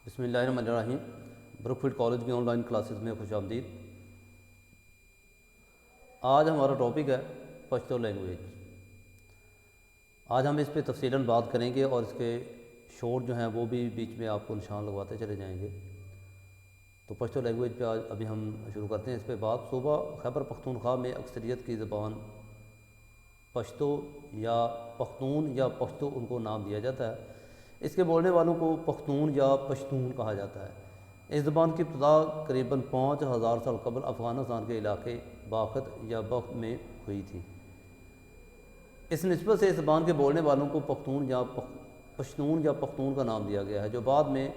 بسم اللہ الرحمن الرحیم۔ بروک فیلڈ کالج کی آن لائن کلاسز میں خوش آمدید۔ آج ہمارا ٹاپک ہے پشتو لینگویج۔ آج ہم اس پہ تفصیلاً بات کریں گے اور اس کے شارٹ جو ہیں وہ بھی بیچ میں آپ کو نشان لگواتے چلے جائیں گے۔ تو پشتو لینگویج پہ آج ابھی ہم شروع کرتے ہیں اس پہ بات۔ صوبہ خیبر پختونخوا میں اکثریت کی زبان پشتو یا پختون یا پشتو ان کو نام دیا جاتا ہے۔ اس کے بولنے والوں کو پختون یا پشتون کہا جاتا ہے۔ اس زبان کی ابتدا قریباً 5000 سال قبل افغانستان کے علاقے باخت یا بخت میں ہوئی تھی۔ اس نسبت سے اس زبان کے بولنے والوں کو پختون یا پختون کا نام دیا گیا ہے، جو بعد میں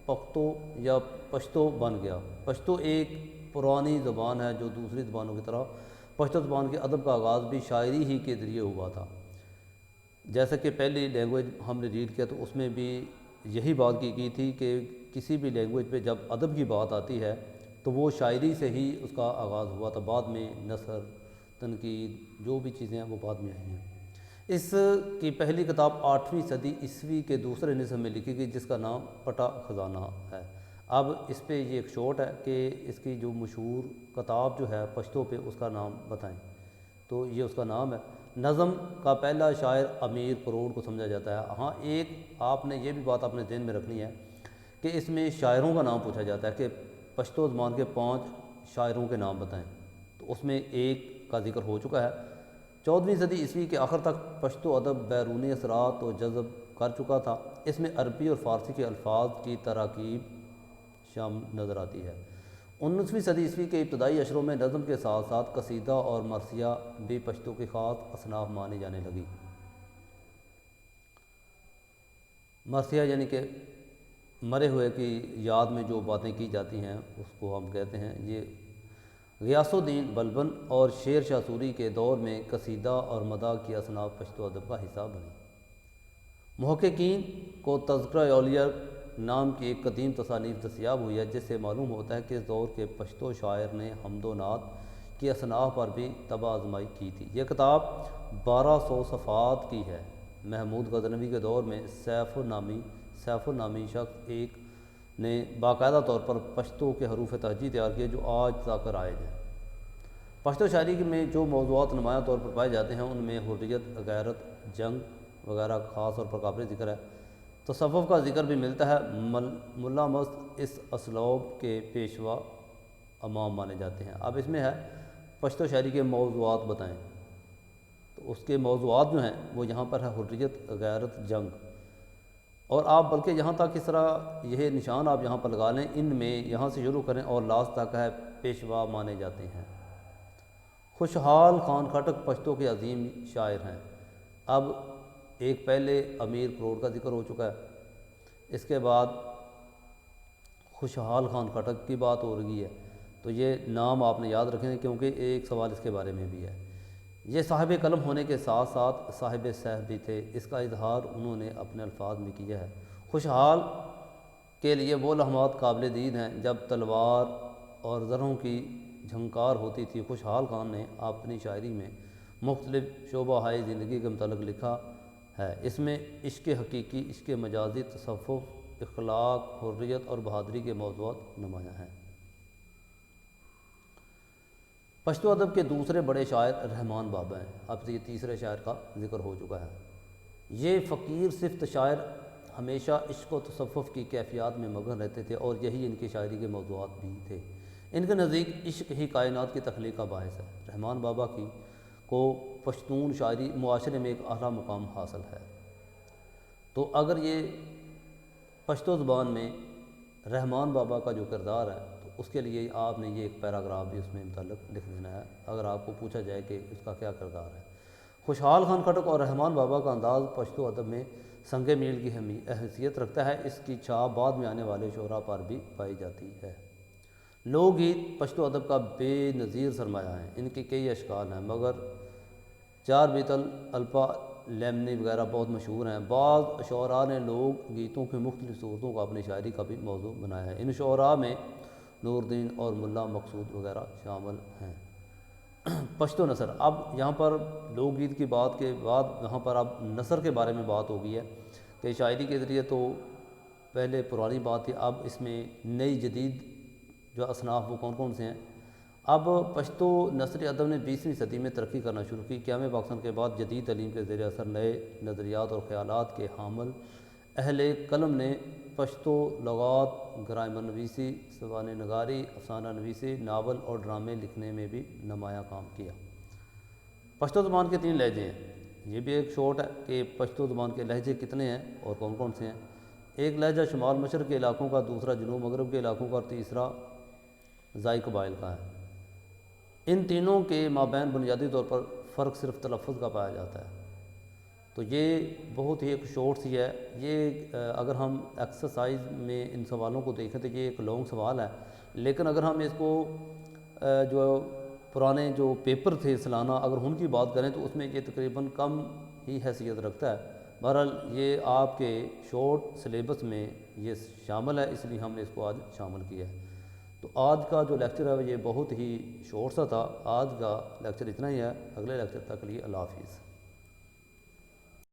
پختو یا پشتو بن گیا۔ پشتو ایک پرانی زبان ہے جو دوسری زبانوں کی طرح پشتو زبان کے ادب کا آغاز بھی شاعری ہی کے ذریعے ہوا تھا۔ جیسا کہ پہلی لینگویج ہم نے ریڈ کیا تو اس میں بھی یہی بات کی گئی تھی کہ کسی بھی لینگویج پہ جب ادب کی بات آتی ہے تو وہ شاعری سے ہی اس کا آغاز ہوا تھا، بعد میں نثر، تنقید، جو بھی چیزیں ہیں وہ بعد میں آئی ہیں۔ اس کی پہلی کتاب 8ویں صدی عیسوی کے دوسرے نصف میں لکھی گئی جس کا نام پٹا خزانہ ہے۔ اب اس پہ یہ ایک شارٹ ہے کہ اس کی جو مشہور کتاب جو ہے پشتو پہ اس کا نام بتائیں، تو یہ اس کا نام ہے۔ نظم کا پہلا شاعر امیر کروڑ کو سمجھا جاتا ہے۔ ہاں، ایک آپ نے یہ بھی بات اپنے ذہن میں رکھنی ہے کہ اس میں شاعروں کا نام پوچھا جاتا ہے کہ پشتو زبان کے 5 شاعروں کے نام بتائیں، تو اس میں ایک کا ذکر ہو چکا ہے۔ 14ویں صدی عیسوی کے آخر تک پشتو ادب بیرونی اثرات کو جذب کر چکا تھا۔ اس میں عربی اور فارسی کے الفاظ کی تراکیب شامل نظر آتی ہے۔ 19ویں صدی عیسوی کے ابتدائی اشروں میں نظم کے ساتھ ساتھ قصیدہ اور مرثیہ بھی پشتو کی خاص اصناف مانی جانے لگی۔ مرثیہ یعنی کہ مرے ہوئے کی یاد میں جو باتیں کی جاتی ہیں اس کو ہم کہتے ہیں۔ یہ غیاث الدین بلبن اور شیر شاہ سوری کے دور میں قصیدہ اور مداح کی اصناف پشتو ادب کا حصہ بنی۔ محققین کو تذکرہ اولیاء نام کی ایک قدیم تصانیف دستیاب ہوئی ہے جس سے معلوم ہوتا ہے کہ اس دور کے پشتو شاعر نے حمد و نعت کی اصناف پر بھی طبع آزمائی کی تھی۔ یہ کتاب 1200 صفحات کی ہے۔ محمود غزنوی کے دور میں سیف النامی شخص ایک نے باقاعدہ طور پر پشتو کے حروف تہجی تیار کیے جو آج تک رائج ہیں۔ پشتو شاعری میں جو موضوعات نمایاں طور پر پائے جاتے ہیں ان میں حریت، غیرت، جنگ وغیرہ خاص طور پر قابل ذکر ہے۔ تصوف کا ذکر بھی ملتا ہے۔ ملا مست اس اسلوب کے پیشوا امام مانے جاتے ہیں۔ اب اس میں ہے پشتو شاعری کے موضوعات بتائیں، تو اس کے موضوعات جو ہیں وہ یہاں پر ہے حریت، غیرت، جنگ، اور آپ بلکہ یہاں تک اس طرح یہ نشان آپ یہاں پر لگا لیں، ان میں یہاں سے شروع کریں اور لاسٹ تک ہے پیشوا مانے جاتے ہیں۔ خوشحال خان خٹک پشتو کے عظیم شاعر ہیں۔ اب ایک پہلے امیر کروڑ کا ذکر ہو چکا ہے، اس کے بعد خوشحال خان خٹک کی بات ہو رہی ہے، تو یہ نام آپ نے یاد رکھیں کیونکہ ایک سوال اس کے بارے میں بھی ہے۔ یہ صاحب قلم ہونے کے ساتھ ساتھ صاحب سحر بھی تھے، اس کا اظہار انہوں نے اپنے الفاظ میں کیا ہے۔ خوشحال کے لیے وہ لمحات قابل دید ہیں جب تلوار اور زرہوں کی جھنکار ہوتی تھی۔ خوشحال خان نے اپنی شاعری میں مختلف شعبہ ہائے زندگی کے متعلق لکھا ہے۔ اس میں عشق حقیقی، عشق مجازی، تصوف، اخلاق، حریت اور بہادری کے موضوعات نمایاں ہیں۔ پشتو ادب کے دوسرے بڑے شاعر رحمان بابا ہیں۔ اب یہ تیسرے شاعر کا ذکر ہو چکا ہے۔ یہ فقیر صفت شاعر ہمیشہ عشق و تصوف کی کیفیات میں مگن رہتے تھے اور یہی ان کی شاعری کے موضوعات بھی تھے۔ ان کے نزدیک عشق ہی کائنات کی تخلیق کا باعث ہے۔ رحمان بابا کو پشتون شاعری معاشرے میں ایک اعلیٰ مقام حاصل ہے۔ تو اگر یہ پشتو زبان میں رحمان بابا کا جو کردار ہے تو اس کے لیے آپ نے یہ ایک پیراگراف بھی اس میں متعلق لکھ دینا ہے اگر آپ کو پوچھا جائے کہ اس کا کیا کردار ہے۔ خوشحال خان خٹک اور رحمان بابا کا انداز پشتو ادب میں سنگ میل کی حیثیت رکھتا ہے۔ اس کی چھاپ بعد میں آنے والے شعراء پر بھی پائی جاتی ہے۔ لوک گیت پشتو ادب کا بے نظیر سرمایہ ہیں۔ ان کے کئی اشکال ہیں مگر چار بیت الپا لیمنی وغیرہ بہت مشہور ہیں۔ بعض شعراء نے لوک گیتوں کی مختلف صورتوں کو اپنی شاعری کا بھی موضوع بنایا ہے۔ ان شعراء میں نور الدین اور ملا مقصود وغیرہ شامل ہیں۔ پشتو نثر، اب یہاں پر لوک گیت کی بات کے بعد یہاں پر اب نثر کے بارے میں بات ہو گئی ہے کہ شاعری کے ذریعے تو پہلے پرانی بات تھی، اب اس میں نئی جدید جو اصناف وہ کون کون سے ہیں۔ اب پشتو نثری ادب نے 20ویں صدی میں ترقی کرنا شروع کی۔ قیام پاکستان کے بعد جدید تعلیم کے زیر اثر نئے نظریات اور خیالات کے حامل اہل قلم نے پشتو لغات، گرامر نویسی، سوانح نگاری، افسانہ نویسی، ناول اور ڈرامے لکھنے میں بھی نمایاں کام کیا۔ پشتو زبان کے 3 لہجے ہیں۔ یہ بھی ایک شارٹ ہے کہ پشتو زبان کے لہجے کتنے ہیں اور کون کون سے ہیں۔ ایک لہجہ شمال مشرق کے علاقوں کا، دوسرا جنوب مغرب کے علاقوں کا اور تیسرا زائی قبائل کا ہے۔ ان تینوں کے مابین بنیادی طور پر فرق صرف تلفظ کا پایا جاتا ہے۔ تو یہ بہت ہی ایک شارٹ سی ہے۔ یہ اگر ہم ایکسرسائز میں ان سوالوں کو دیکھیں تو یہ ایک لانگ سوال ہے، لیکن اگر ہم اس کو جو پرانے جو پیپر تھے سالانہ اگر ان کی بات کریں تو اس میں یہ تقریباً کم ہی حیثیت رکھتا ہے۔ بہرحال یہ آپ کے شارٹ سلیبس میں یہ شامل ہے، اس لیے ہم نے اس کو آج شامل کیا ہے۔ تو آج کا جو لیکچر ہے یہ بہت ہی شارٹ سا تھا۔ آج کا لیکچر اتنا ہی ہے، اگلے لیکچر تک کے لیے اللہ حافظ۔